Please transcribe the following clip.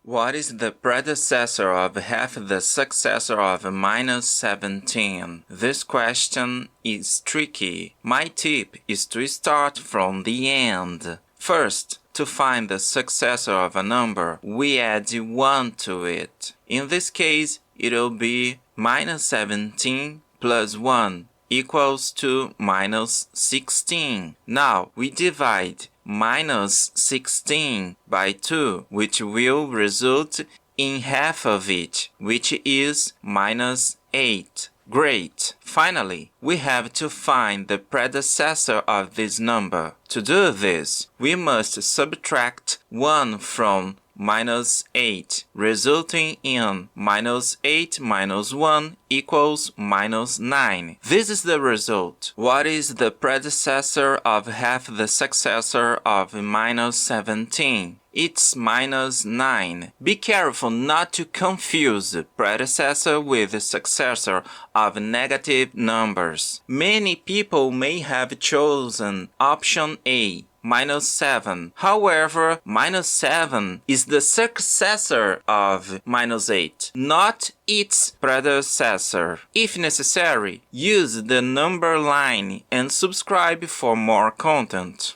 What is the predecessor of half the successor of minus 17? This question is tricky. My tip is to start from the end. First, to find the successor of a number, we add 1 to it. In this case, it will be minus 17 plus 1 equals to minus 16. Now, we divide minus 16 by 2, which will result in half of it, which is minus 8. Great! Finally, we have to find the predecessor of this number. To do this, we must subtract 1 from minus 8, resulting in minus 8 minus 1 equals minus 9. This is the result. What is the predecessor of half the successor of minus 17? It's minus 9. Be careful not to confuse predecessor with successor of negative numbers. Many people may have chosen option A, minus 7. However, minus 7 is the successor of minus 8, not its predecessor. If necessary, use the number line and subscribe for more content.